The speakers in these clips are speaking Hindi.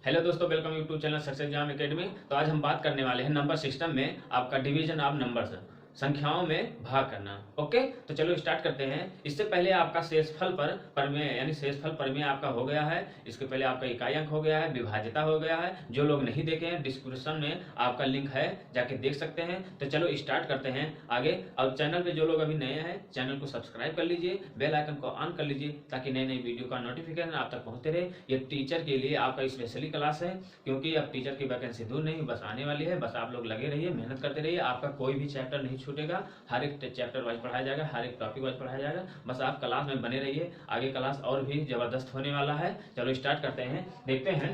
हेलो दोस्तों, welcome YouTube channel success exam academy. तो आज हम बात करने वाले हैं नंबर सिस्टम में आपका डिवीजन ऑफ नंबर्स, संख्याओं में भाग करना। ओके, तो चलो स्टार्ट करते हैं। इससे पहले आपका शेषफल पर प्रमेय यानी शेषफल प्रमेय आपका हो गया है। इसके पहले आपका इकाई अंक हो गया है, विभाज्यता हो गया है। जो लोग नहीं देखे हैं डिस्क्रिप्शन में आपका लिंक है, जाके देख सकते हैं। तो चलो स्टार्ट करते हैं आगे। और चैनल पे जो लोग अभी नए हैं चैनल को सब्सक्राइब कर लीजिए, बेल आइकन को ऑन कर लीजिए ताकि नई नई वीडियो का नोटिफिकेशन आप तक पहुंचते रहे। ये टीचर के लिए आपका स्पेशली क्लास है, क्योंकि अब टीचर की वैकेंसी दूर नहीं बस आने वाली है। बस आप लोग लगे रहिए, मेहनत करते रहिए, आपका कोई भी चैप्टर नहीं छूटेगा। हर एक चैप्टर वाइज पढ़ाया जाएगा, हर एक टॉपिक वाइज पढ़ाया जाएगा। बस आप क्लास में बने रहिए, आगे क्लास और भी जबरदस्त होने वाला है। चलो स्टार्ट करते हैं। देखते हैं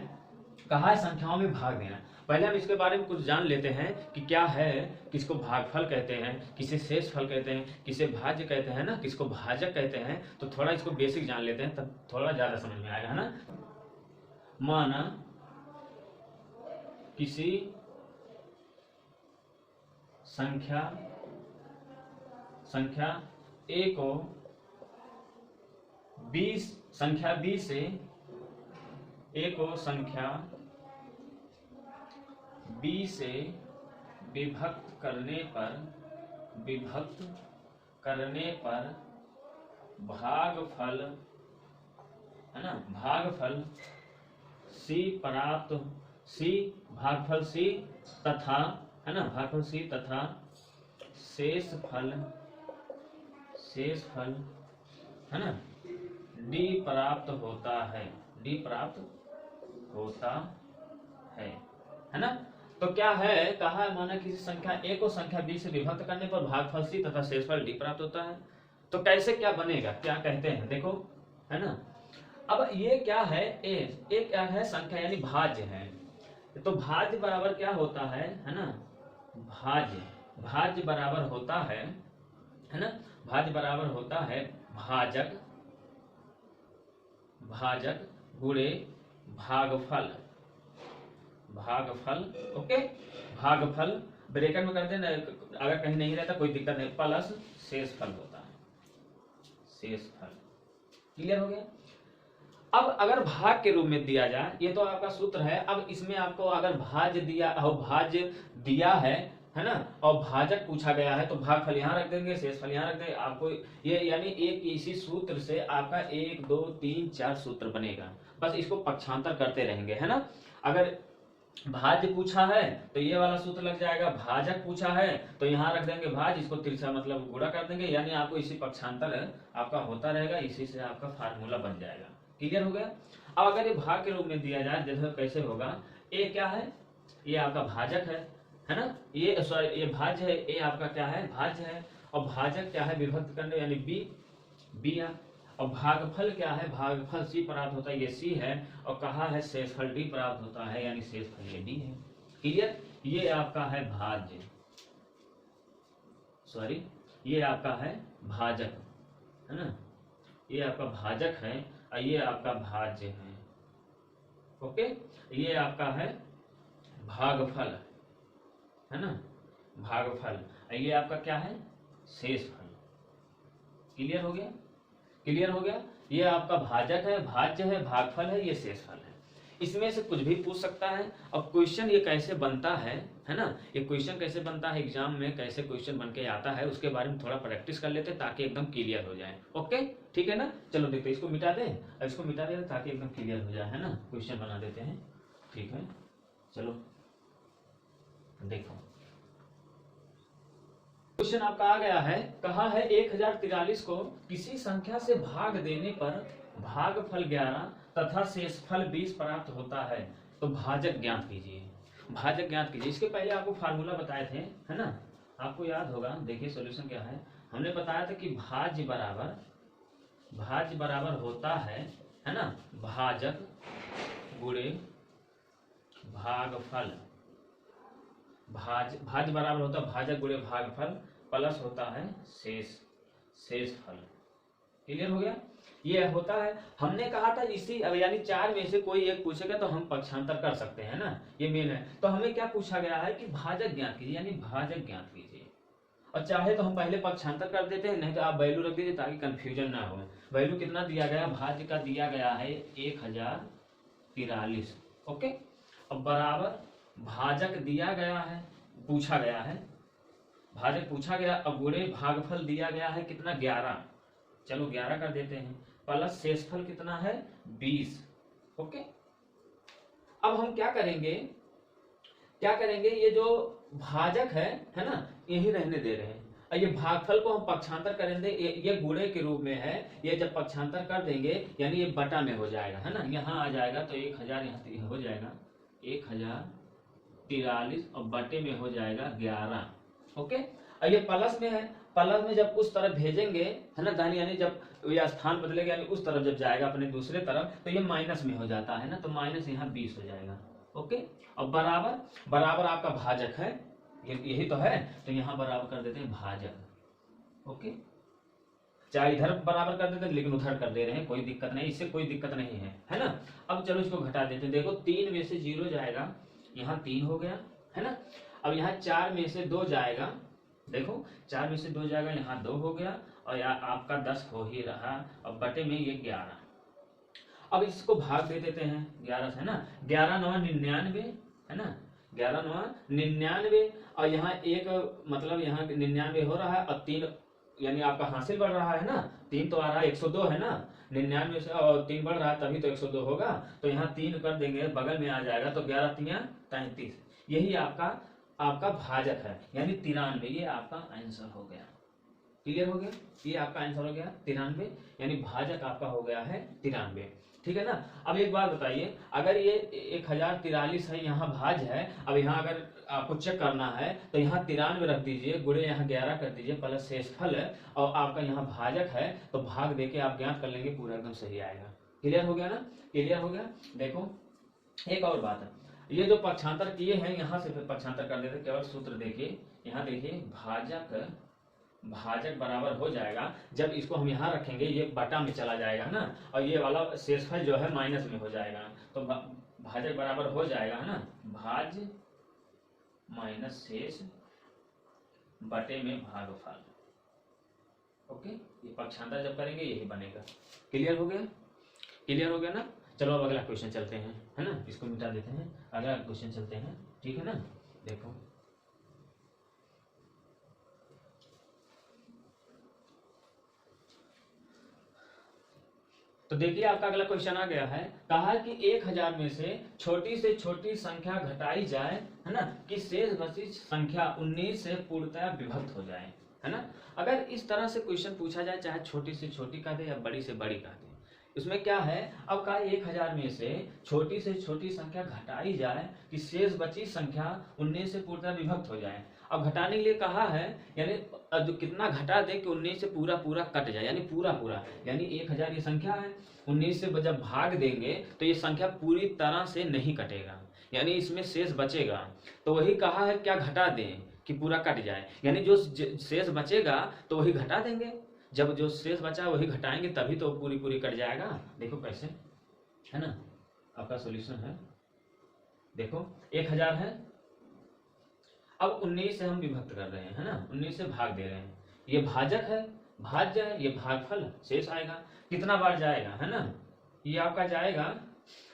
कहा है संख्याओं में भाग देना। पहले हम इसके बारे में कुछ जान लेते हैं कि क्या है, किसको भागफल कहते हैं, किसे शेषफल कहते हैं, किसे भाज्य कहते हैं ना, किसको भाजक कहते हैं। तो थोड़ा इसको बेसिक जान लेते हैं, तब थोड़ा ज्यादा समझ में आएगा, है ना। माना किसी संख्या ए को 20 संख्या बी से ए को संख्या बी से विभक्त करने पर भागफल, है ना, भागफल सी प्राप्त, भागफल सी तथा, है ना, भागफल सी तथा शेषफल, है ना, डी प्राप्त होता है, है ना। तो क्या है, कहा है माना किसी संख्या ए को संख्या बी से विभक्त करने पर भागफल सी तथा शेषफल डी प्राप्त होता है। तो कैसे क्या बनेगा, क्या कहते हैं, देखो, है ना। अब ये क्या है, ए क्या है, संख्या यानी भाज्य है। तो भाज्य बराबर क्या होता है ना, भाज्य बराबर होता है ना, भाज्य बराबर होता है भाजक गुणे भागफल। ओके, भागफल ब्रैकेट में कर देना, अगर कहीं नहीं रहता कोई दिक्कत नहीं, प्लस शेषफल होता है, शेषफल। क्लियर हो गया। अब अगर भाग के रूप में दिया जाए, ये तो आपका सूत्र है। अब इसमें आपको अगर भाज्य दिया है ना, और भाजक पूछा गया है, तो भागफल यहाँ रख देंगे, शेषफल यहाँ रख देंगे। आपको ये यानी एक इसी सूत्र से आपका 1 2 3 4 सूत्र बनेगा। बस इसको पक्षांतर करते रहेंगे, है ना। अगर भाज्य पूछा है तो ये वाला सूत्र लग जाएगा, भाजक पूछा है तो यहाँ रख देंगे भाज, इसको तिरछा मतलब गुणा कर देंगे, यानी आपको इसी पक्षांतर आपका होता रहेगा, इसी से आपका फार्मूला बन जाएगा। क्लियर हो गया। अब अगर ये भाग के रूप में दिया जाए, जैसे कैसे होगा, ए क्या है, ये आपका भाजक है ना, ये सॉरी ये भाज्य है, ए आपका क्या है, भाज्य है। और भाजक क्या है, विभक्त करने यानी बी। और भागफल क्या है, भागफल सी प्राप्त होता है, ये सी है। और कहा है शेषफल डी प्राप्त होता है, यानी शेषफल ये डी है। क्लियर। ये आपका है भाज्य, सॉरी ये आपका है भाजक, है ना, ये आपका भाजक है और ये आपका भाज्य है। ओके, ये आपका है भागफल, है ना, भागफल। ये आपका क्या है, शेषफल। क्लियर हो गया, क्लियर हो गया। ये आपका भाजक है, भाज्य है, भागफल है, ये शेषफल है। इसमें से कुछ भी पूछ सकता है। अब क्वेश्चन ये कैसे बनता है ना, ये क्वेश्चन कैसे बनता है, एग्जाम में कैसे क्वेश्चन बन के आता है, उसके बारे में थोड़ा प्रैक्टिस कर लेते हैं ताकि एकदम क्लियर हो जाए। ओके, ठीक है ना। चलो देखते हैं, इसको मिटा दें, इसको मिटा दें ताकि एकदम क्लियर हो जाए, है ना। क्वेश्चन बना देते हैं, ठीक है। चलो देखो, क्वेश्चन आपका आ गया है। कहा है 1043 को किसी संख्या से भाग देने पर भागफल 11 तथा शेषफल 20 प्राप्त होता है, तो भाजक ज्ञात कीजिए। भाजक ज्ञात कीजिए। इसके पहले आपको फार्मूला बताए थे, है ना, आपको याद होगा। देखिए सॉल्यूशन क्या है, हमने बताया था कि भाज्य बराबर होता है ना, भाजक गुणे भागफल। भाज्य बराबर होता है भाजक गुणे भागफल प्लस होता है शेषफल। क्लियर हो गया। ये होता है, हमने कहा था इसी यानी 4 में से कोई एक पूछेगा तो हम पक्षांतर कर सकते हैं ना, ये मेन है। तो हमें क्या पूछा गया है कि भाजक ज्ञात कीजिए, यानी भाजक ज्ञात कीजिए। और चाहे तो हम पहले पक्षांतर कर देते हैं, नहीं तो आप वैल्यू रख दीजिए ताकि कंफ्यूजन ना हो। वैल्यू कितना दिया गया, भाज्य का दिया गया है 1043, ओके। अब बराबर भाजक दिया गया है, पूछा गया है, भाजक पूछा गया, अब गुणे भागफल दिया गया है कितना 11, चलो 11 कर देते हैं, प्लस शेषफल कितना है 20। ओके। अब हम क्या करेंगे, ये जो भाजक है ना, यही रहने दे रहे हैं, और ये भागफल को हम पक्षांतर करेंगे, ये गुणे के रूप में है, ये जब पक्षांतर कर देंगे यानी ये बटा में हो जाएगा, है ना, यहाँ आ जाएगा तो 1000 यहाँ हो जाएगा 1043 और बटे में हो जाएगा 11। ओके। और ये प्लस में है, प्लस में जब उस तरफ भेजेंगे, है ना दानी, यानी जब ये स्थान बदलेगा यानी उस तरफ जब जाएगा अपने दूसरे तरफ, तो ये माइनस में हो जाता है ना, तो माइनस यहाँ 20 हो जाएगा। ओके। अब बराबर आपका भाजक है, यही तो है, तो यहाँ बराबर कर देते हैं भाजक। ओके। चाहे इधर बराबर कर देते हैं लेकिन उधर कर दे रहे हैं, कोई दिक्कत नहीं, इससे कोई दिक्कत नहीं है ना। अब चलो इसको घटा देते हैं, देखो 3 में से 0 जाएगा, यहाँ 3 हो गया, है ना। अब यहाँ 4 में से 2 जाएगा, देखो 4 में से 2 जाएगा, यहाँ 2 हो गया, और आपका 10 हो ही रहा, और बटे में ये 11। अब इसको भाग दे देते हैं 11 से, है ना, 11 9 99, है ना, 11 9 99, और यहाँ एक मतलब यहाँ 99 हो रहा है, और 3 यानी आपका हासिल बढ़ रहा है ना, 3 तो आ रहा है 102 है ना, 99 से और 3 बढ़ रहा है तभी तो 102 होगा, तो यहाँ 3 कर देंगे, बगल में आ जाएगा, तो 11 3 33, यही आपका भाजक है, यानी 93, ये आपका आंसर हो गया। क्लियर हो गया, ये आपका आंसर हो गया 93, यानी भाजक आपका हो गया है 93। ठीक है ना। अब एक बात बताइए, अगर ये 1043 है, यहाँ भाज है, अब यहाँ अगर आपको चेक करना है तो यहाँ 93 रख दीजिए, गुणे यहाँ 11 कर दीजिए, प्लस शेषफल है, और आपका यहाँ भाजक है, तो भाग देके आप ज्ञात कर लेंगे, पूरा एकदम सही आएगा। क्लियर हो गया ना, क्लियर हो गया। देखो एक और बात है, ये जो पक्षांतर किए हैं, यहाँ से फिर पक्षांतर कर देते, केवल सूत्र देखिए, यहाँ देखिए भाजक बराबर हो जाएगा, जब इसको हम यहाँ रखेंगे ये बटा में चला जाएगा ना, और ये वाला शेषफल जो है माइनस में हो जाएगा, तो भाजक बराबर हो जाएगा, है ना, भाज माइनस शेष बटे में भागफल। ओके। ये पक्षांतर जब करेंगे यही बनेगा। क्लियर हो गया, क्लियर हो गया ना। चलो अब अगला क्वेश्चन चलते हैं, है ना, इसको मिटा देते हैं, अगला क्वेश्चन चलते हैं, ठीक है ना। देखो तो देखिए आपका अगला क्वेश्चन आ गया है, कहा कि 1000 में से छोटी संख्या घटाई जाए, है ना, कि शेष बची संख्या 19 से पूर्णतः विभक्त हो जाए, है ना। अगर इस तरह से क्वेश्चन पूछा जाए, चाहे छोटी से छोटी का दे या बड़ी से बड़ी का दे, इसमें क्या है, अब कहा 1000 में से छोटी संख्या घटाई जाए कि शेष बची संख्या 19 से पूर्णतः विभक्त हो जाए। अब घटाने के लिए कहा है, यानी जो कितना घटा दे कि 19 से पूरा कट जाए, यानी पूरा, यानी 1000 ये संख्या है, 19 से जब भाग देंगे तो ये संख्या पूरी तरह से नहीं कटेगा, यानी इसमें शेष बचेगा, तो वही कहा है क्या घटा दें कि पूरा कट जाए, यानी जो शेष बचेगा तो वही घटा देंगे, जब जो शेष बचा वही घटाएंगे तभी तो पूरी कट जाएगा। देखो कैसे, है ना, आपका सॉल्यूशन है, देखो 1000 है, अब 19 से हम विभक्त कर रहे हैं, है ना, 19 से भाग दे रहे हैं, ये भाजक है, भाज्य है, ये भागफल शेष आएगा, कितना बार जाएगा, है ना, ये आपका जाएगा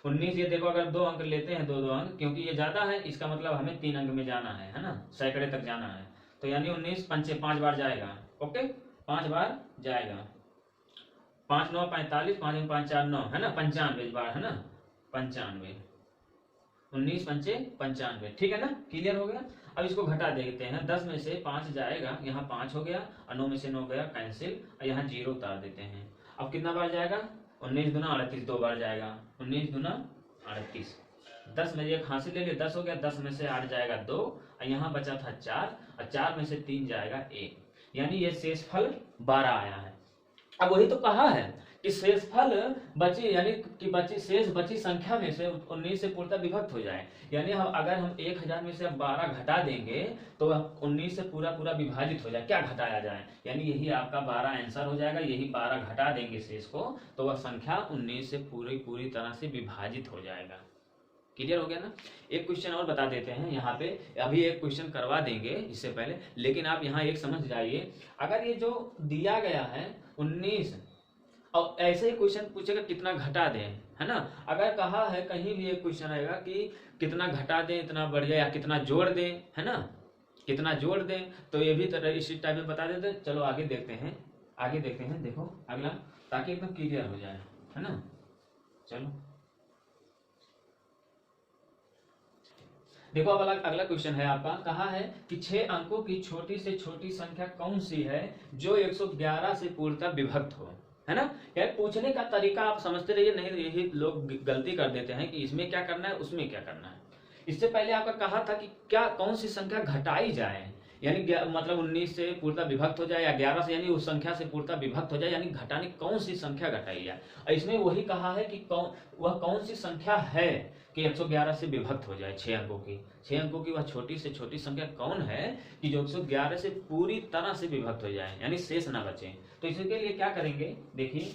19, ये देखो अगर 2 अंक लेते हैं, 2 अंक, क्योंकि ये ज्यादा है, इसका मतलब हमें 3 अंक में जाना है ना, सैकड़े तक जाना है, तो यानी 19 पंचे 5 बार जाएगा। ओके, 5 बार जाएगा, 5 9 45, 5 5 4 9, है ना, 95 बार, है ना, 95, 19 पंचे 95, ठीक है ना, क्लियर हो गया। अब इसको घटा देते हैं, 10 में से 5 जाएगा, यहाँ 5 हो गया, और 9 में से 9 गया कैंसिल, और यहाँ 0 उतार देते हैं। अब कितना बार जाएगा, 19 दूना 38, 2 बार जाएगा, 19 दूना 38, 10 में एक हासिल ले लिया, 10 हो गया, 10 में से 8 जाएगा 2, और यहाँ बचा था 4, और 4 में से 3 जाएगा 1, यानी ये शेषफल 12 आया है। अब वही तो कहा है कि शेषफल बची, यानी कि शेष बची संख्या में से 19 से पूर्णतः विभक्त हो जाए, यानी अगर हम 1000 में से 12 घटा देंगे तो 19 से पूरा विभाजित हो जाए, क्या घटाया जाए, यानी यही आपका 12 आंसर हो जाएगा, यही 12 घटा देंगे शेष को, तो वह संख्या 19 से पूरी तरह से विभाजित हो जाएगा। क्लियर हो गया ना। एक क्वेश्चन और बता देते हैं यहाँ पे, अभी एक क्वेश्चन करवा देंगे इससे पहले, लेकिन आप यहाँ एक समझ जाइए, अगर ये जो दिया गया है 19 और ऐसे ही क्वेश्चन पूछेगा कितना घटा दें, है ना। अगर कहा है कहीं भी एक क्वेश्चन आएगा कि कितना घटा दें, इतना बढ़िया, या कितना जोड़ दें, है ना, कितना जोड़ दें, तो ये भी तरह इसी टाइप में बता देते। चलो आगे देखते हैं, आगे देखते हैं, देखो अगला, ताकि एकदम क्लियर हो जाए, है ना। चलो देखो अब अगला क्वेश्चन है आपका, कहा है कि 6 अंकों की छोटी से छोटी संख्या कौन सी है जो 111 से पूर्णतः विभक्त हो, है ना। यार पूछने का तरीका आप समझते रहिए, नहीं यही लोग गलती कर देते हैं कि इसमें क्या करना है, उसमें क्या करना है। इससे पहले आपका कहा था कि क्या कौन सी संख्या घटाई जाए, यानी मतलब 19 से पूर्णतः विभक्त हो जाए, या 11 से यानी उस संख्या से पूर्णतः विभक्त हो जाए, यानी घटाने कौन सी संख्या घटाई जाए। और इसमें वही कहा है कि वह कौन सी संख्या है कि 111 से विभक्त हो जाए, 6 अंकों की, 6 अंकों की वह छोटी से छोटी संख्या कौन है कि जो 111 से पूरी तरह से विभक्त हो जाए, यानी शेष ना बचे। तो इसके लिए क्या करेंगे, देखिए,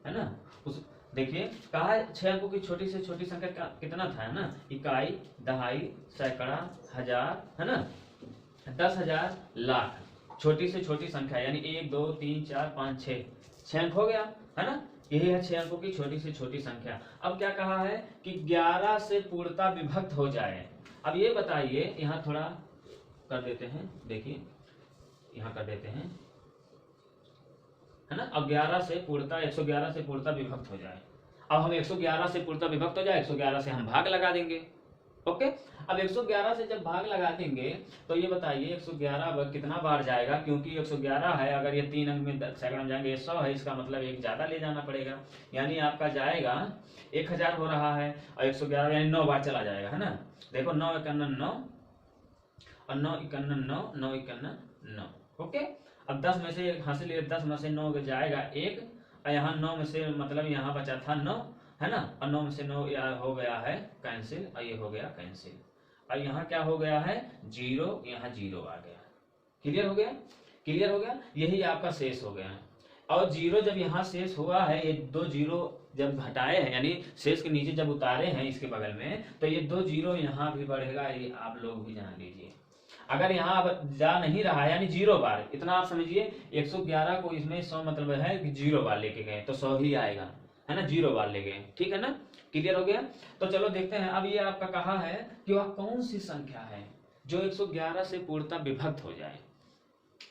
है ना, उस देखिए कहा है 6 अंकों की छोटी से छोटी संख्या कितना था, है ना, इकाई, दहाई, सैकड़ा, हजार, है ना, 10,000, लाख, छोटी से छोटी संख्या, यानी 1 2 3 4 5 6 अंक हो गया, है ना। यही है 6 अंकों की छोटी से छोटी संख्या। अब क्या कहा है कि 11 से पूर्णतः विभक्त हो जाए। अब ये बताइए, यहाँ थोड़ा कर देते हैं, देखिए यहाँ कर देते हैं, है ना। अब 11 से पूर्णतः 111 से पूर्णतः विभक्त हो जाए। अब हम 111 से पूर्णतः विभक्त हो जाए, 111 से हम भाग लगा देंगे, ओके। अब 111 से जब भाग लगा देंगे तो ये बताइए 111 अब कितना बार जाएगा, क्योंकि 111 है, अगर ये 3 अंक में सैकड़ा में जाएंगे, 100 है, इसका मतलब एक ज्यादा ले जाना पड़ेगा, यानी आपका जाएगा 1000 हो रहा है, और 111 यानी 9 बार चला जाएगा, है ना। देखो 9 51 9 और 9 51 9 9 51 9, ओके। अब 10 में से हासिल 10 में से 9 जाएगा 1, और यहाँ 9 में से मतलब यहाँ बचा था 9, है ना, और 9 में से 9 हो गया है कैंसिल, और ये हो गया कैंसिल, और यहाँ क्या हो गया है 0, यहाँ 0 आ गया। क्लियर हो गया, क्लियर हो गया, यही आपका शेष हो गया। और 0 जब यहाँ शेष हुआ है, ये 2 0 जब घटाए हैं, यानी शेष के नीचे जब उतारे हैं इसके बगल में, तो ये 2 0 यहाँ भी बढ़ेगा, ये आप लोग भी जान लीजिए। अगर यहाँ अब जा नहीं रहा है, यानी 0 बार, इतना आप समझिए, 111 को इसमें 100 मतलब है कि 0 बार लेके गए तो 100 ही आएगा, है ना, 0 बार ले गए, ठीक है ना, क्लियर हो गया। तो चलो देखते हैं, अब ये आपका कहा है कि वह कौन सी संख्या है जो 111 से पूर्णतः विभक्त हो जाए।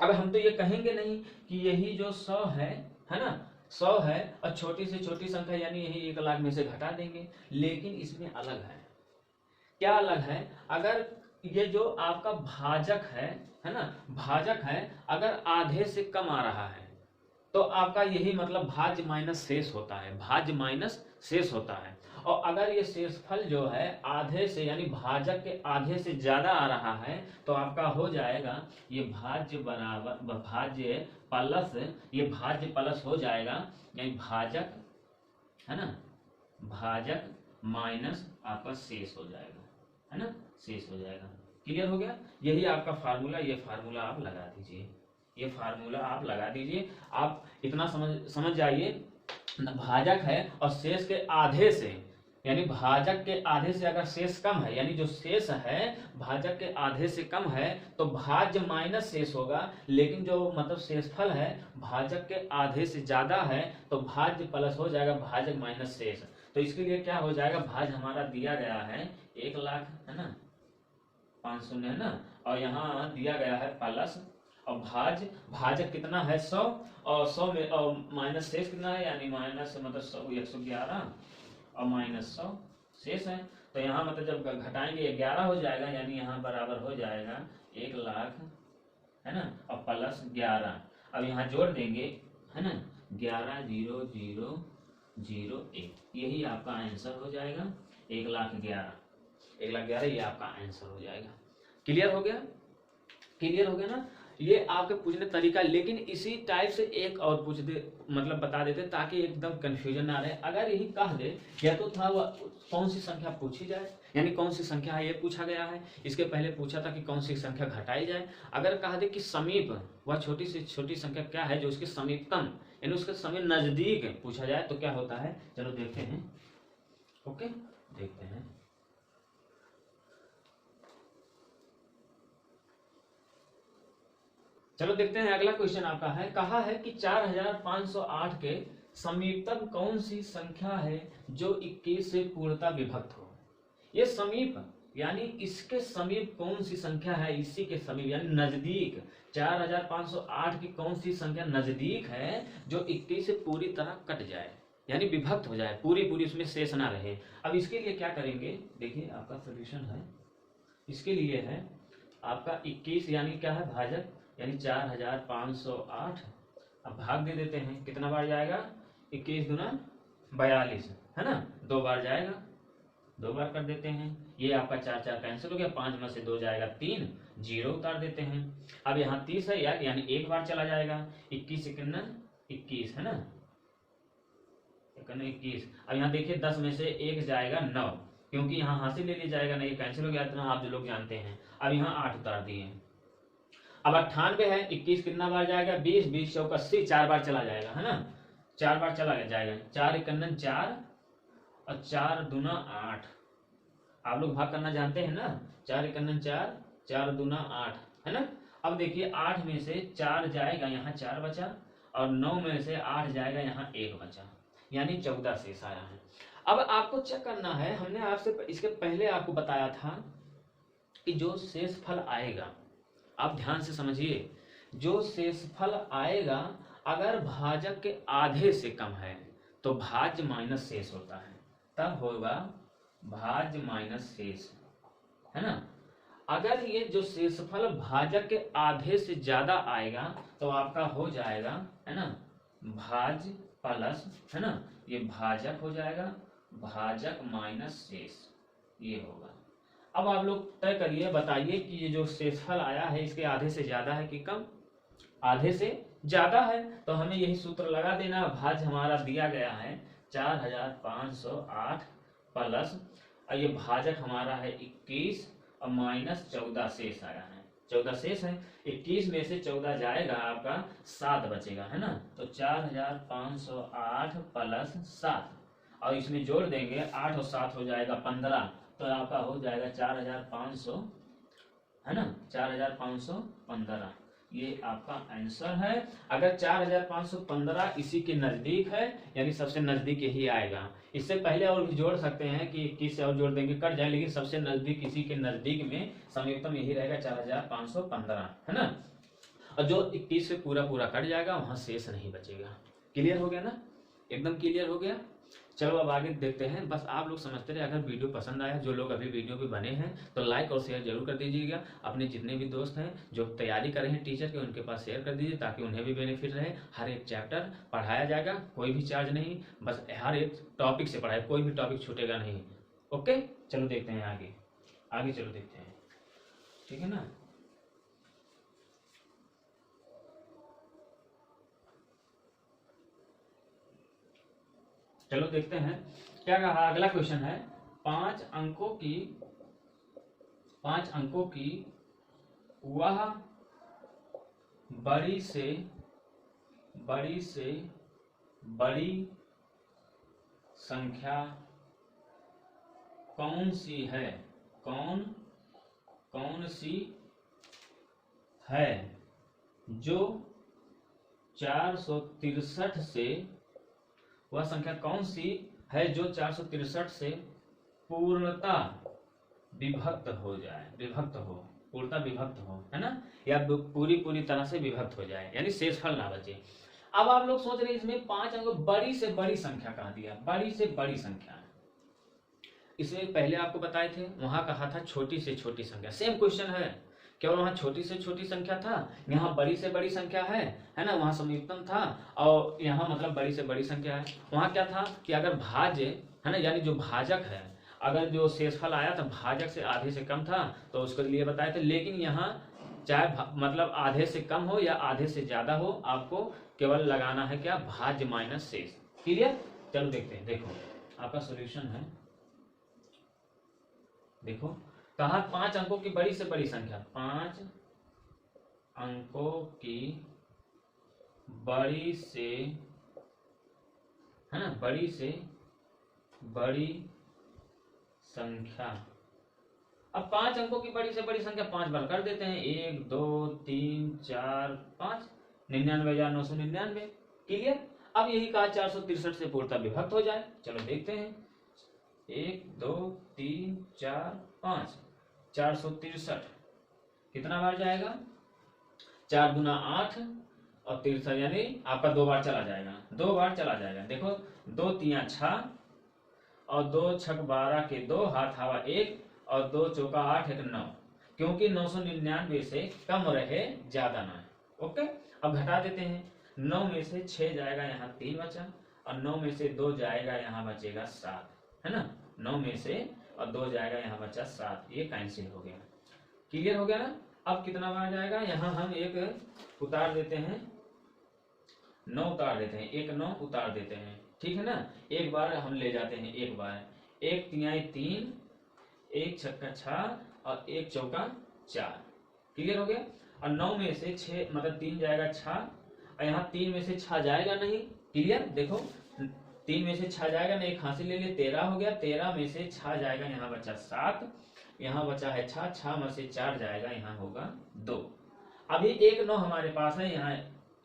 अब हम तो ये कहेंगे नहीं कि यही जो 100 है ना, 100 है, और छोटी से छोटी संख्या यानी यही 1 लाख में से घटा देंगे, लेकिन इसमें अलग है। क्या अलग है, अगर ये जो आपका भाजक है ना, भाजक है, अगर आधे से कम आ रहा है तो आपका यही मतलब भाज्य माइनस शेष होता है, भाज्य माइनस शेष होता है। और अगर ये शेषफल जो है आधे से यानी भाजक के आधे से ज्यादा आ रहा है तो आपका हो जाएगा ये भाज्य बराबर भाज्य प्लस, ये भाज्य प्लस हो जाएगा, यानी भाजक, है ना, भाजक माइनस आपका शेष हो जाएगा, है ना, शेष हो जाएगा। क्लियर हो गया, यही आपका फार्मूला, ये फार्मूला आप लगा दीजिए, ये फार्मूला आप लगा दीजिए। आप इतना समझ जाइए, भाजक है और शेष के आधे से, यानी भाजक के आधे से अगर शेष कम है, यानी जो शेष है भाजक के आधे से कम है तो भाज्य माइनस शेष होगा, लेकिन जो मतलब शेषफल है भाजक के आधे से ज्यादा है तो भाज्य प्लस हो जाएगा भाजक माइनस शेष। तो इसके लिए क्या हो जाएगा, भाज्य हमारा दिया गया है 1 लाख, है ना, 500 है ना, और यहाँ दिया गया है प्लस, और भाजक कितना है 100, और 100 में और माइनस शेष कितना है, यानी माइनस मतलब 111 और माइनस 100 शेष है। तो यहाँ मतलब जब घटाएंगे 11 हो जाएगा, यानी यहाँ बराबर हो जाएगा 1 लाख, है ना, और प्लस 11, अब यहाँ जोड़ देंगे, है ना, 11 0 0 0 1, यही आपका आंसर हो जाएगा 1,11,000, 1,11,000 ये आपका आंसर हो जाएगा। क्लियर हो गया, क्लियर हो गया ना, ये आपके पूछने तरीका। लेकिन इसी टाइप से एक और पूछ दे, मतलब बता देते ताकि एकदम कंफ्यूजन ना रहे। अगर यही कह दे या तो था वह कौन सी संख्या पूछी जाए, यानी कौन सी संख्या है ये पूछा गया है, इसके पहले पूछा था कि कौन सी संख्या घटाई जाए। अगर कह दे कि समीप, वह छोटी से छोटी संख्या क्या है जो उसके समीपतम यानी उसके समीप नजदीक पूछा जाए तो क्या होता है, चलो देखते हैं, ओके देखते हैं। चलो देखते हैं अगला क्वेश्चन आपका है, कहा है कि 4508 के समीपतम कौन सी संख्या है जो 21 से पूर्णतः विभक्त हो। ये समीप यानी इसके समीप कौन सी संख्या है, इसी के समीप यानी नजदीक 4508 की कौन सी संख्या नजदीक है जो 21 से पूरी तरह कट जाए यानी विभक्त हो जाए, पूरी पूरी उसमें शेष ना रहे। अब इसके लिए क्या करेंगे, देखिए आपका सोल्यूशन है, इसके लिए है आपका 21 यानी क्या है भाजक, यानी 4508। अब भाग दे देते हैं, कितना बार जाएगा, 21 दूना 42 है ना, 2 बार जाएगा, 2 बार कर देते हैं। ये आपका 4 4 कैंसिल हो गया, 5 में से 2 जाएगा 3, 0 उतार देते हैं। अब यहाँ 30 है यार, यानी 1 बार चला जाएगा, 21 21 है ना, 21। अब यहाँ देखिए 10 में से 1 जाएगा 9, क्योंकि यहाँ हासिल ले लिया जाएगा नहीं, कैंसिल हो गया, इतना आप जो लोग जानते हैं। अब यहाँ 8 उतार दिए। अब 98 है, 21 कितना बार जाएगा, 20 20 चौक 80, 4 बार चला जाएगा है ना, 4 बार चला जाएगा, 4 51 4 और 4 दूना 8। आप लोग भाग करना जानते हैं ना, 4 51 4 4 दूना 8 है ना। अब देखिए 8 में से 4 जाएगा, यहाँ 4 बचा, और 9 में से 8 जाएगा, यहाँ 1 बचा, यानी 14 शेष आया है। अब आपको चेक करना है, हमने आपसे इसके पहले आपको बताया था कि जो शेषफल आएगा, आप ध्यान से समझिए, जो शेषफल आएगा अगर भाजक के आधे से कम है तो भाज्य माइनस शेष होता है, तब होगा भाज्य माइनस शेष है ना। अगर ये जो शेषफल भाजक के आधे से ज्यादा आएगा तो आपका हो जाएगा है ना भाज्य प्लस है ना, ये भाजक हो जाएगा, भाजक माइनस शेष ये होगा। अब आप लोग तय करिए, बताइए कि ये जो शेषफल आया है इसके आधे से ज्यादा है कि कम, आधे से ज्यादा है तो हमें यही सूत्र लगा देना। भाज्य हमारा दिया गया है 4508 प्लस ये भाजक हमारा है 21 और माइनस 14 शेष आया है, 14 शेष है, 21 में से 14 जाएगा आपका 7 बचेगा है ना, तो 4508 प्लस 7 और इसमें जोड़ देंगे 8 और 7 हो जाएगा 15, तो आपका हो जाएगा 4500 है ना, 4515 ये आपका आंसर है। अगर 4515 इसी के नजदीक है यानी सबसे नजदीक यही आएगा। इससे पहले और भी जोड़ सकते हैं कि 21 से और जोड़ देंगे कट जाए, लेकिन सबसे नजदीक इसी के नजदीक में समीपतम यही रहेगा 4515 है ना। और जो 21 से पूरा पूरा कट जाएगा वहां शेष नहीं बचेगा। क्लियर हो गया ना, एकदम क्लियर हो गया। चलो अब आगे देखते हैं, बस आप लोग समझते रहे। अगर वीडियो पसंद आया, जो लोग अभी वीडियो पे बने हैं तो लाइक और शेयर जरूर कर दीजिएगा। अपने जितने भी दोस्त हैं जो तैयारी कर रहे हैं टीचर के, उनके पास शेयर कर दीजिए ताकि उन्हें भी बेनिफिट रहे। हर एक चैप्टर पढ़ाया जाएगा, कोई भी चार्ज नहीं, बस हर एक टॉपिक से पढ़ाए, कोई भी टॉपिक छूटेगा नहीं। ओके, चलो देखते हैं आगे, आगे चलो देखते हैं, ठीक है ना। चलो देखते हैं क्या कहा। अगला क्वेश्चन है 5 अंकों की वह बड़ी से बड़ी संख्या कौन सी है, कौन सी है जो 463 से, वह संख्या कौन सी है जो 463 से पूर्णता विभक्त हो जाए, पूर्णता विभक्त हो है ना, या पूरी तरह से विभक्त हो जाए यानी शेषफल ना बचे। अब आप लोग सोच रहे हैं इसमें 5 अंक बड़ी से बड़ी संख्या कहा दिया, बड़ी से बड़ी संख्या। इसमें पहले आपको बताए थे, वहां कहा था छोटी से छोटी संख्या, सेम क्वेश्चन है, केवल वहां छोटी से छोटी संख्या था, यहाँ बड़ी से बड़ी संख्या है ना, वहां समीपतम था, और यहाँ मतलब बड़ी से बड़ी संख्या है। वहां क्या था कि अगर भाज्य है ना, यानी जो भाजक है, अगर जो शेषफल आया था भाजक से आधे से कम था तो उसके लिए बताए थे। लेकिन यहाँ चाहे मतलब आधे से कम हो या आधे से ज्यादा हो, आपको केवल लगाना है क्या, भाज्य माइनस शेष। क्लियर, चलो देखते हैं। देखो आपका सोल्यूशन है, देखो कहा 5 अंकों की बड़ी से बड़ी संख्या, 5 अंकों की बड़ी से है ना, बड़ी से बड़ी संख्या अब 5 अंकों की बड़ी से बड़ी संख्या 5 बार कर देते हैं, 1 2 3 4 5, 99,999। क्लियर। अब यही कहा 463 से पूर्णतः विभक्त हो जाए। चलो देखते हैं, 1 2 3 4 5, 463 कितना बार जाएगा? 4 दूना 8 और 63 यानी आपका 2 बार चला जाएगा, 2 बार चला जाएगा। देखो 2 तिया 6 और 2 छक 12 के 2, हाथ हवा 1 और 2 चौका 8 1 9, क्योंकि 999 से कम रहे ज्यादा ना है। ओके। अब घटा देते हैं, 9 में से 6 जाएगा, यहाँ 3 बचा, और 9 में से 2 जाएगा, यहाँ बचेगा 7, है ना। 9 में से और 2 जाएगा, यहाँ बचा 7, ये कैंसिल हो गया। क्लियर हो गया ना। अब कितना बार जाएगा? यहाँ हम एक उतार देते हैं, 9 उतार देते हैं, 1 9 उतार देते हैं, ठीक है ना। एक बार हम ले जाते हैं, एक बार, 1 तिहाई 3, 1 छक्का 6 और 1 चौका 4। क्लियर हो गया। और 9 में से 6 मतलब 3 जाएगा 6, और यहाँ 3 में से 6 जाएगा नहीं। क्लियर। देखो 3 में से 6 जाएगा नहीं, खांसी ले लिए, 13 हो गया। 13 में से 6 जाएगा, यहाँ बचा 7, यहाँ बचा है 6, 6 में से 4 जाएगा, यहाँ होगा 2। अभी 1 9 हमारे पास है, यहाँ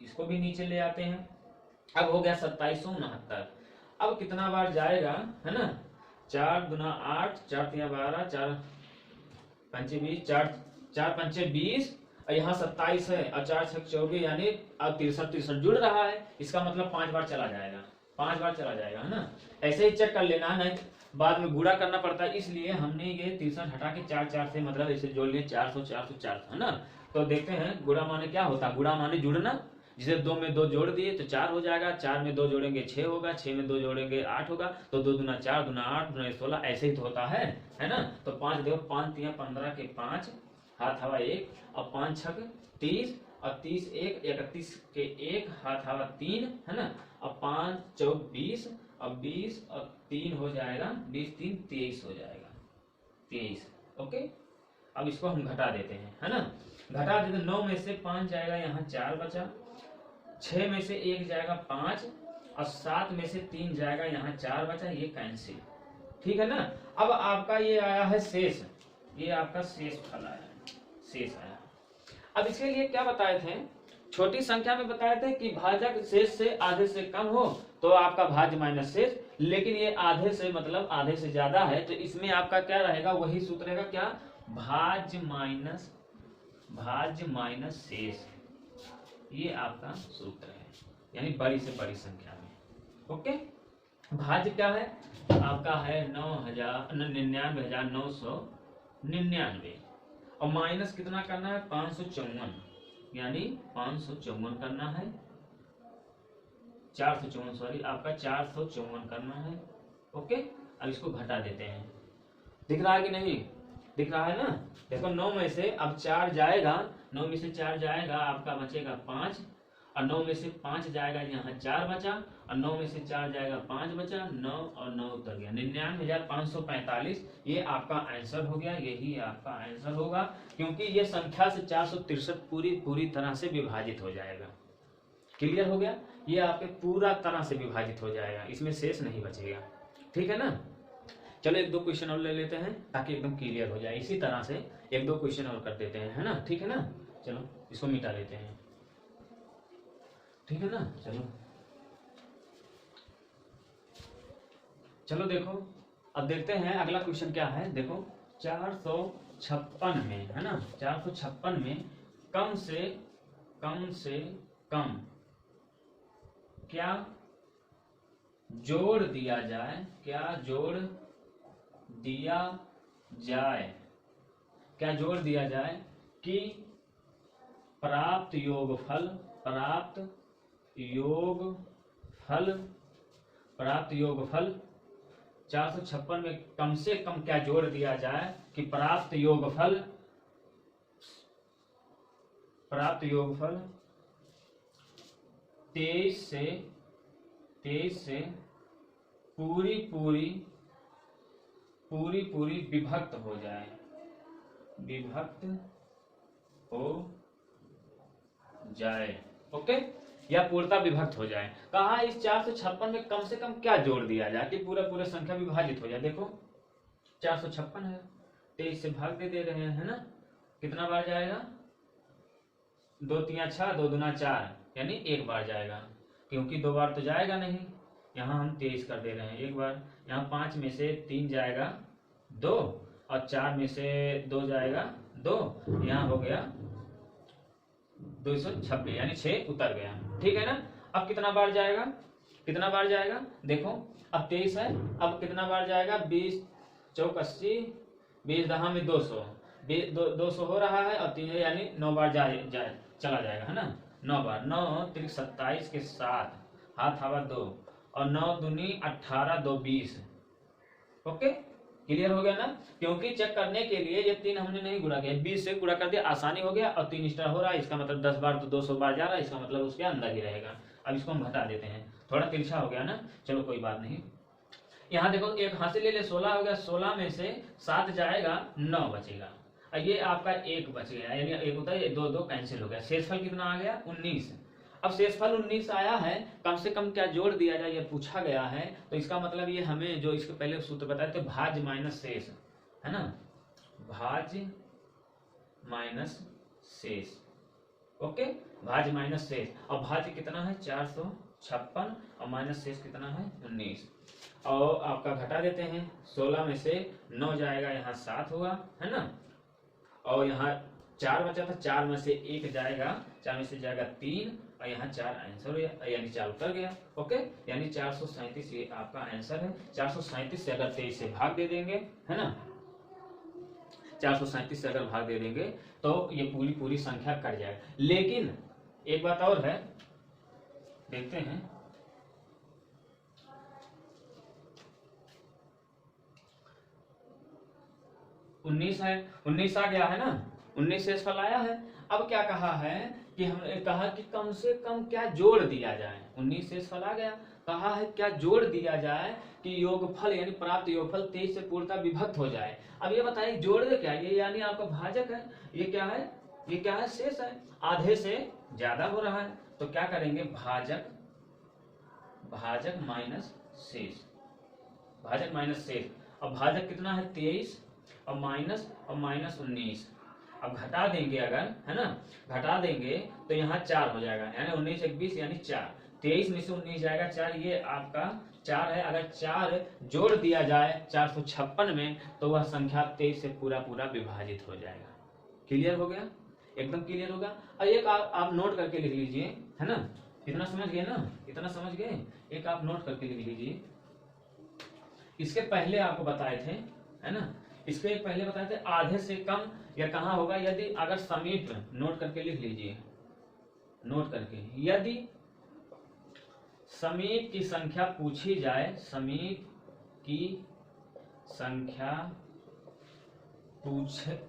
इसको भी नीचे ले आते हैं। अब हो गया 2769। अब कितना बार जाएगा, है ना। 4 दूना 8, 4 तिया 12, 4 पंचे 20, 4 पंचे 20, और यहाँ 27 है, और 4 छक 24, यानी अब 63 जुड़ रहा है। इसका मतलब 5 बार चला जाएगा, 5 बार चला जाएगा, है ना। ऐसे ही चेक कर लेना, नहीं बाद में गुणा करना पड़ता है, इसलिए हमने ये 63 हटा के 4 4 से मतलब ऐसे जोड़ लिए, 400 400 400, है ना। तो देखते हैं गुणा माने क्या होता है। गुणा माने जुड़ना, जिसे 2 में 2 जोड़ दिए तो 4 हो जाएगा, 4 में 2 जोड़ेंगे 6 होगा, 6 में 2 जोड़ेंगे 8 होगा, तो 2 दूना 4, दूना 8, दूना 16, ऐसे ही तो होता है ना। तो 5 देखो, 5 तिया 15 के 5, हाथ हवा 1, और 5 छक 30, और 30 1 31 के 1, हाथ हवा 3, है ना। और 5 चौक 20, और 20 और 3 हो जाएगा, 20 3 23 हो जाएगा, 23। ओके। अब इसको हम घटा देते हैं, है ना। घटा देते, 9 में से 5 जाएगा, यहाँ 4 बचा, 6 में से 1 जाएगा 5, और 7 में से 3 जाएगा, यहाँ 4 बचा, ये कैंसिल, ठीक है ना। अब आपका ये आया है शेष, ये आपका शेष फल आया, शेष आया। अब इसके लिए क्या बताए थे, छोटी संख्या में बताए थे कि भाजक शेष से आधे से कम हो तो आपका भाज्य माइनस शेष, लेकिन ये आधे से मतलब आधे से ज्यादा है, तो इसमें आपका क्या रहेगा, वही सूत्र रहेगा, क्या, भाज्य माइनस शेष, ये आपका सूत्र है, यानी बड़ी से बड़ी संख्या में। ओके। भाज्य क्या है आपका, है 99,999, और माइनस कितना करना है, 554, यानी 554 करना है, 454 सॉरी, आपका 454 करना है। ओके। अब इसको घटा देते हैं, दिख रहा है कि नहीं, दिख रहा है ना। देखो 9 में से अब 4 जाएगा, 9 में से 4 जाएगा, आपका बचेगा 5, और 9 में से 5 जाएगा, यहाँ 4 बचा, और 9 में से 4 जाएगा, 5 बचा, 9 और 9 उतर गया, 99,545। ये आपका आंसर हो गया, यही आपका आंसर होगा, क्योंकि ये संख्या से 463 पूरी तरह से विभाजित हो जाएगा। क्लियर हो गया। ये आपके पूरा तरह से विभाजित हो जाएगा, इसमें शेष नहीं बचेगा, ठीक है ना। चलो 1 2 क्वेश्चन और ले लेते हैं ताकि एकदम क्लियर हो जाए। इसी तरह से 1 2 क्वेश्चन और कर देते हैं, है ना, ठीक है ना। चलो इसको मिटा लेते हैं, ठीक है ना। चलो देखो, अब देखते हैं अगला क्वेश्चन क्या है। देखो 456 में, है ना, 456 में कम से कम क्या जोड़ दिया जाए, क्या जोड़ दिया जाए कि प्राप्त योगफल 456 में कम से कम क्या जोड़ दिया जाए कि प्राप्त योगफल 23 से पूरी विभक्त हो जाए, ओके, या पूर्णतः विभक्त हो जाए। कहा इस 456 में कम से कम क्या जोड़ दिया जाए कि पूरा संख्या विभाजित हो जाए। देखो 456 है, 23 से भाग दे रहे हैं, है ना। कितना बार जाएगा, 2 3 6, 2 दूना 4, यानी 1 बार जाएगा, क्योंकि 2 बार तो जाएगा नहीं। यहाँ हम 23 कर दे रहे हैं 1 बार। यहाँ 5 में से 3 जाएगा 2, और 4 में से 2 जाएगा 2, यहाँ हो गया 226, यानी 6 उतर गया। ठीक है ना। अब कितना बार जाएगा, कितना बार जाएगा, देखो अब 23 है, अब कितना बार जाएगा, 20 चौक 80, 20 दहा में 200, 200 हो रहा है, और 3 यानी 9 बार चला जाएगा, है ना। 9 बार, 9 3 27 के साथ, हाथ हवा 2, और 9 दूनी 18, 2 20। ओके, क्लियर हो गया ना। क्योंकि चेक करने के लिए ये 3 हमने नहीं गुणा किया, 20 से गुणा कर दिया, आसानी हो गया, और 3 एक्स्ट्रा हो रहा है, इसका मतलब 10 बार तो 200 बार जा रहा है, इसका मतलब उसके अंदर ही रहेगा। अब इसको हम घटा देते हैं, थोड़ा तिरछा हो गया ना, चलो कोई बात नहीं। यहाँ देखो एक हाथ से ले ले, 16 हो गया, 16 में से 7 जाएगा, 9 बचेगा, और ये आपका 1 बच गया, यानी 1 होता है, 2 2 कैंसिल हो गया। शेषफल कितना आ गया, 19। अब शेषफल 19 आया है, कम से कम क्या जोड़ दिया जाए ये पूछा गया है, तो इसका मतलब ये हमें जो इसके पहले सूत्र बताए थे, भाज्य माइनस शेष, है ना, भाज्य माइनस शेष। ओके, भाज्य माइनस शेष। और भाज्य कितना है, 456, और माइनस शेष कितना है, 19। और आपका घटा देते हैं, 16 में से 9 जाएगा, यहाँ 7 हुआ, है ना, और यहाँ 4 बचा था, 4 में से 1 जाएगा, 4 में से जाएगा 3, और यहाँ 4 आंसर हो गया, यानी 4 उतर गया। ओके, यानी 437 ये आपका आंसर है। 437 से अगर 23 से भाग दे देंगे, है ना, 437 से अगर भाग दे देंगे तो ये पूरी संख्या कट जाएगा। लेकिन एक बात और है, देखते हैं, उन्नीस है, 19 आ गया है ना, 19 शेषफल आया है। अब क्या कहा है कि हमने कहा कि कम से कम क्या जोड़ दिया जाए, 19 शेषफल आ गया, कहा है क्या जोड़ दिया जाए कि योगफल यानी प्राप्त योगफल 23 से पूर्णतः विभक्त हो जाए। अब ये बताइए जोड़ दे क्या, ये यानी आपका भाजक है, ये क्या है, ये क्या है, शेष है, आधे से ज्यादा हो रहा है, तो क्या करेंगे, भाजक, भाजक माइनस शेष, भाजक माइनस शेष। अब भाजक कितना है, 23, और माइनस 19। अब घटा देंगे अगर, है ना, घटा देंगे तो यहाँ 4 हो जाएगा, यानी 19 1 20 यानी 4, 23 में से 19 जाएगा 4, ये आपका 4 है। अगर 4 जोड़ दिया जाए 456 में, तो वह संख्या 23 से पूरा विभाजित हो जाएगा। क्लियर हो गया, एकदम क्लियर होगा। और एक आप नोट करके लिख लीजिए, है ना, इतना समझ गए ना, इतना समझ गए, एक आप नोट करके लिख लीजिए। इसके पहले आपको बताए थे, है ना, इसके पहले बताए थे आधे से कम या कहाँ होगा, यदि अगर समीप, नोट करके लिख लीजिए, नोट करके, यदि समीप की संख्या पूछी जाए, समीप की संख्या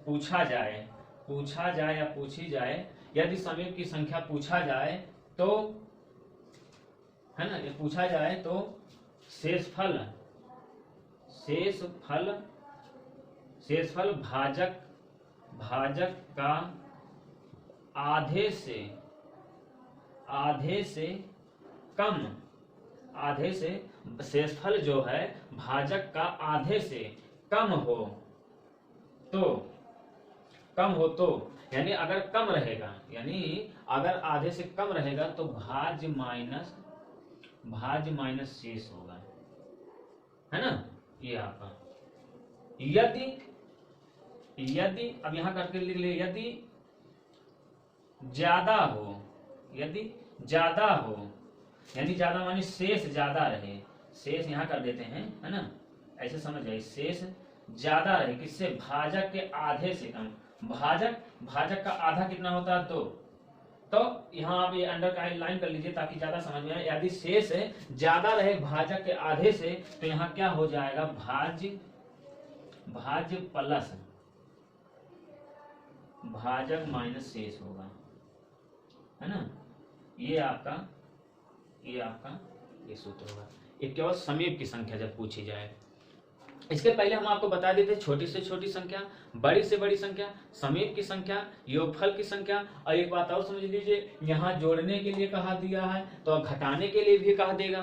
पूछा जाए या पूछी जाए, यदि समीप की संख्या पूछा जाए तो, है ना, ये पूछा जाए तो शेषफल भाजक का आधे से कम, आधे से शेषफल जो है भाजक का आधे से कम हो तो, यानी अगर कम रहेगा, यानी अगर आधे से कम रहेगा तो भाज्य माइनस शेष होगा, है ना, ये आपका। यदि अब यहां करके लिख ले, यदि ज्यादा हो, यानी ज्यादा मानी शेष ज्यादा रहे, शेष यहां कर देते हैं, है ना, ऐसे समझ जाइए, शेष ज्यादा रहे किससे, भाजक के आधे से कम। भाजक का आधा कितना होता है, 2, तो यहाँ आप ये अंडर का लाइन कर लीजिए ताकि ज्यादा समझ में आए। यदि शेष ज्यादा रहे भाजक के आधे से, तो यहाँ क्या हो जाएगा, भाज्य प्लस भाजक माइनस शेष होगा, है ना, ये आपका ये सूत्र होगा। ये केवल समीप की संख्या जब पूछी जाए। इसके पहले हम आपको बता देते छोटी से छोटी संख्या, बड़ी से बड़ी संख्या, समीप की संख्या, योगफल की संख्या। और एक बात और समझ लीजिए, यहाँ जोड़ने के लिए कहा दिया है तो घटाने के लिए भी कहा देगा।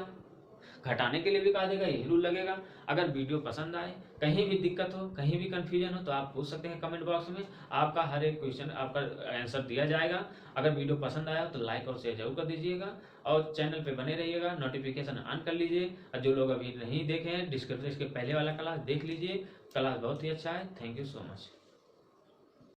घटाने के लिए भी कहा देगा, यही रूल लगेगा। अगर वीडियो पसंद आए, कहीं भी दिक्कत हो, कहीं भी कंफ्यूजन हो, तो आप पूछ सकते हैं कमेंट बॉक्स में। आपका हर एक क्वेश्चन आपका आंसर दिया जाएगा। अगर वीडियो पसंद आया तो लाइक और शेयर जरूर कर दीजिएगा और चैनल पे बने रहिएगा, नोटिफिकेशन ऑन कर लीजिए। और जो लोग अभी नहीं देखे हैं, डिस्क्रिप्शन इसके पहले वाला क्लास देख लीजिए, क्लास बहुत ही अच्छा है। Thank you so much.